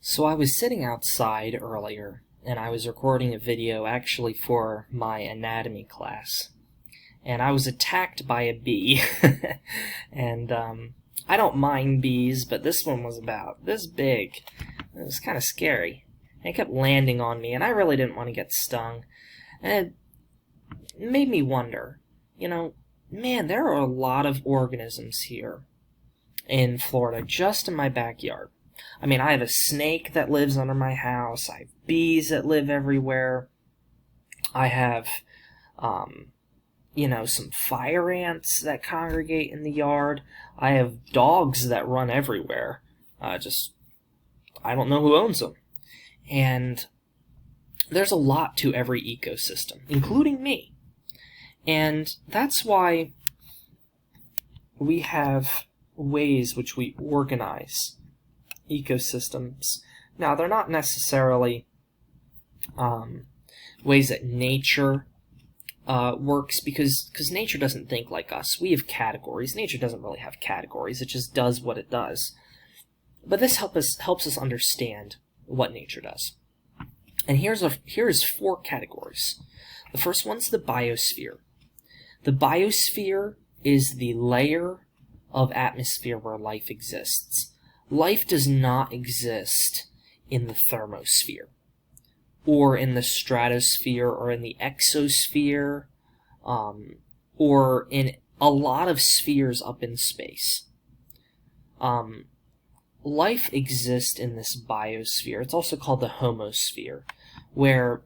So I was sitting outside earlier, and I was recording a video actually for my anatomy class, and I was attacked by a bee. And I don't mind bees, but this one was about this big. It was kind of scary. It kept landing on me, and I really didn't want to get stung. And it made me wonder, man, there are a lot of organisms here in Florida, just in my backyard. I mean, I have a snake that lives under my house. I have bees that live everywhere. I have, some fire ants that congregate in the yard. I have dogs that run everywhere. I don't know who owns them. And there's a lot to every ecosystem, including me. And that's why we have ways which we organize ecosystems. Now, they're not necessarily ways that nature works, because nature doesn't think like us. We have categories. Nature doesn't really have categories. It just does what it does. But this helps us understand what nature does. And here's 4 categories. The first one's the biosphere. The biosphere is the layer of atmosphere where life exists. Life does not exist in the thermosphere, or in the stratosphere, or in the exosphere, or in a lot of spheres up in space. Life exists in this biosphere. It's also called the homosphere, where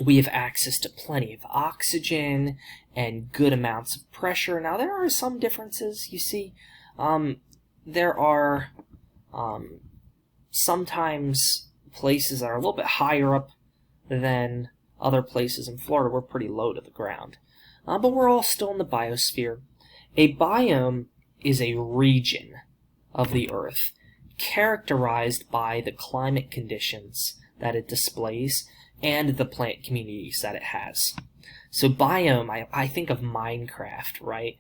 we have access to plenty of oxygen and good amounts of pressure. Now, there are some differences, you see. There are sometimes places that are a little bit higher up than other places. In Florida, we're pretty low to the ground. But we're all still in the biosphere. A biome is a region of the Earth characterized by the climate conditions that it displays and the plant communities that it has. So biome, I think of Minecraft, right?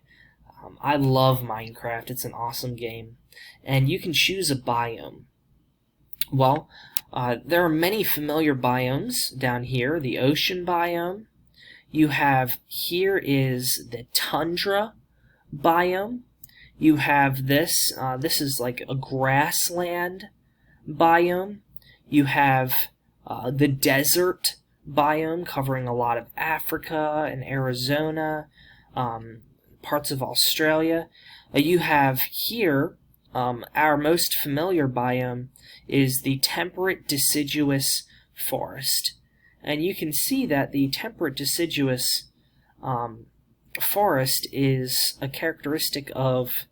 I love Minecraft. It's an awesome game. And you can choose a biome. Well, there are many familiar biomes down here. The ocean biome. You have, here is the tundra biome. You have this is like a grassland biome. You have the desert biome, covering a lot of Africa and Arizona, parts of Australia. You have here, our most familiar biome is the temperate deciduous forest. And you can see that the temperate deciduous forest is a characteristic of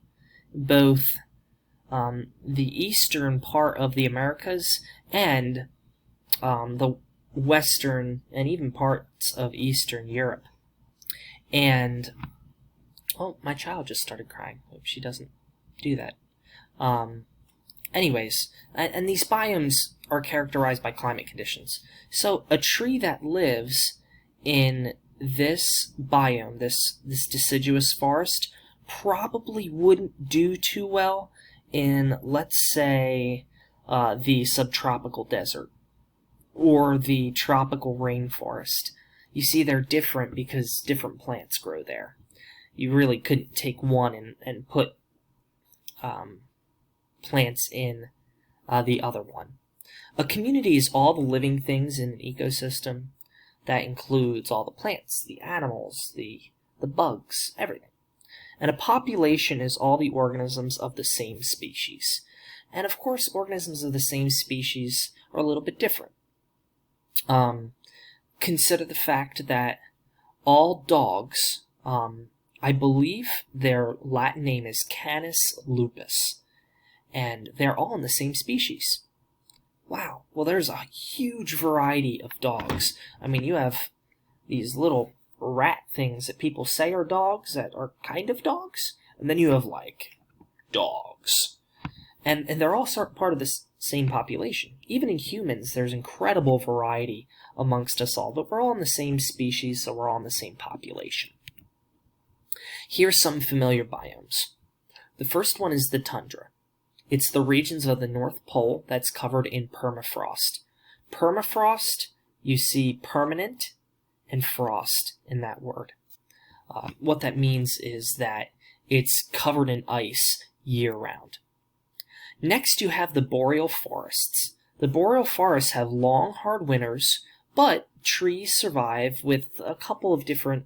both the eastern part of the Americas and the western and even parts of Eastern Europe. And, oh, my child just started crying. Hope she doesn't do that. Anyways, and these biomes are characterized by climate conditions. So a tree that lives in this biome, this deciduous forest, probably wouldn't do too well in, let's say, the subtropical desert or the tropical rainforest. You see, they're different because different plants grow there. You really couldn't take one and put plants in the other one. A community is all the living things in an ecosystem. That includes all the plants, the animals, the bugs, everything. And a population is all the organisms of the same species. And of course, organisms of the same species are a little bit different. Consider the fact that all dogs, I believe their Latin name is Canis lupus, and they're all in the same species. Wow, well, there's a huge variety of dogs. I mean, you have these little rat things that people say are dogs that are kind of dogs, and then you have, like, dogs. And they're all part of the same population. Even in humans, there's incredible variety amongst us all, but we're all in the same species, so we're all in the same population. Here's some familiar biomes. The first one is the tundra. It's the regions of the North Pole that's covered in permafrost. Permafrost, you see permanent and frost in that word. What that means is that it's covered in ice year-round. Next, you have the boreal forests. The boreal forests have long, hard winters, but trees survive with a couple of different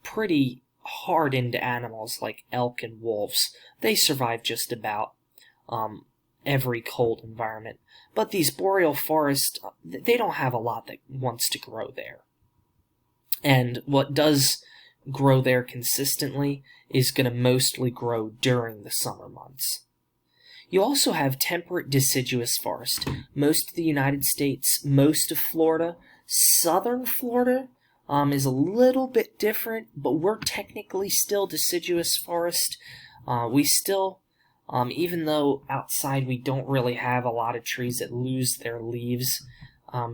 pretty hardened animals like elk and wolves. They survive just about every cold environment. But these boreal forests, they don't have a lot that wants to grow there. And what does grow there consistently is going to mostly grow during the summer months. You also have temperate deciduous forest. Most of the United States, most of Florida, southern Florida is a little bit different, but we're technically still deciduous forest. We still, even though outside we don't really have a lot of trees that lose their leaves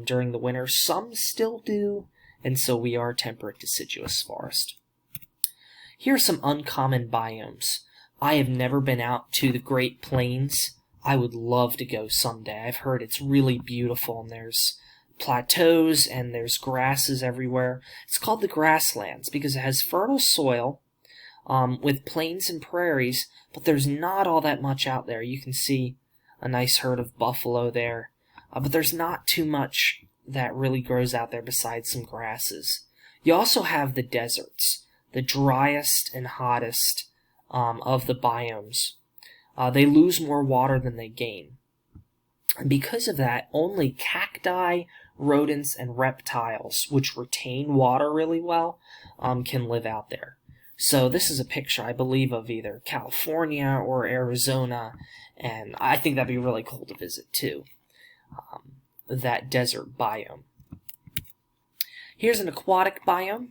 during the winter, some still do, and so we are temperate deciduous forest. Here are some uncommon biomes. I have never been out to the Great Plains. I would love to go someday. I've heard it's really beautiful, and there's plateaus and there's grasses everywhere. It's called the grasslands because it has fertile soil with plains and prairies, but there's not all that much out there. You can see a nice herd of buffalo there, but there's not too much that really grows out there besides some grasses. You also have the deserts, the driest and hottest of the biomes. They lose more water than they gain. And because of that, only cacti, rodents, and reptiles, which retain water really well, can live out there. So this is a picture, I believe, of either California or Arizona, and I think that'd be really cool to visit too, that desert biome. Here's an aquatic biome.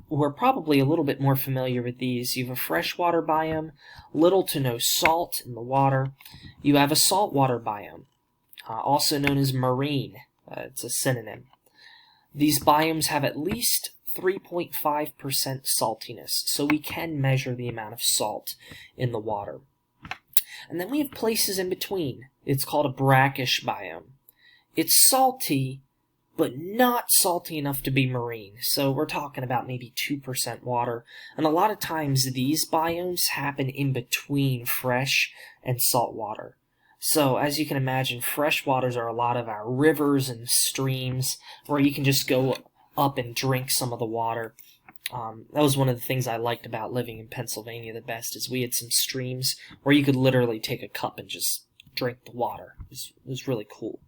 We're probably a little bit more familiar with these. You have a freshwater biome, little to no salt in the water. You have a saltwater biome, also known as marine. It's a synonym. These biomes have at least 3.5% saltiness, so we can measure the amount of salt in the water. And then we have places in between. It's called a brackish biome. It's salty, but not salty enough to be marine. So we're talking about maybe 2% water. And a lot of times these biomes happen in between fresh and salt water. So as you can imagine, fresh waters are a lot of our rivers and streams where you can just go up and drink some of the water. That was one of the things I liked about living in Pennsylvania the best, is we had some streams where you could literally take a cup and just drink the water. It was really cool.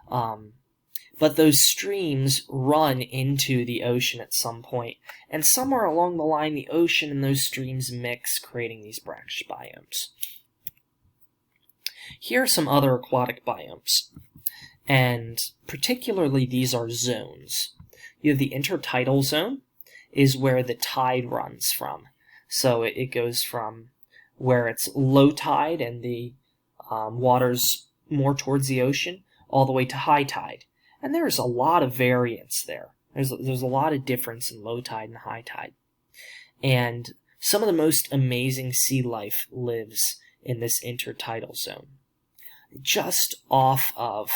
But those streams run into the ocean at some point, and somewhere along the line the ocean and those streams mix, creating these brackish biomes. Here are some other aquatic biomes, and particularly these are zones. You have the intertidal zone, is where the tide runs from. So it goes from where it's low tide and the water's more towards the ocean, all the way to high tide. And there's a lot of variance there. There's a lot of difference in low tide and high tide. And some of the most amazing sea life lives in this intertidal zone, just off of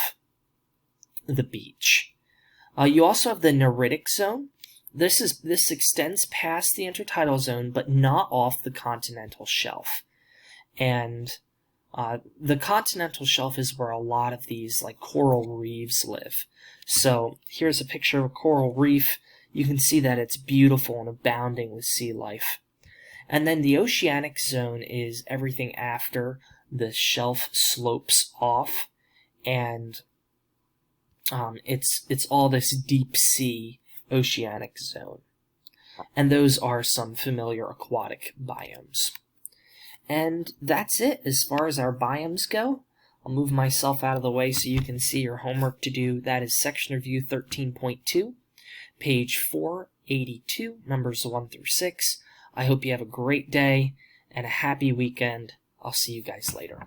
the beach. You also have the neritic zone. This extends past the intertidal zone, but not off the continental shelf. And the continental shelf is where a lot of these like coral reefs live. So here's a picture of a coral reef. You can see that it's beautiful and abounding with sea life. And then the oceanic zone is everything after the shelf slopes off, and it's all this deep sea oceanic zone. And those are some familiar aquatic biomes. And that's it as far as our biomes go. I'll move myself out of the way so you can see your homework to do. That is Section Review 13.2, page 482, numbers 1 through 6. I hope you have a great day and a happy weekend. I'll see you guys later.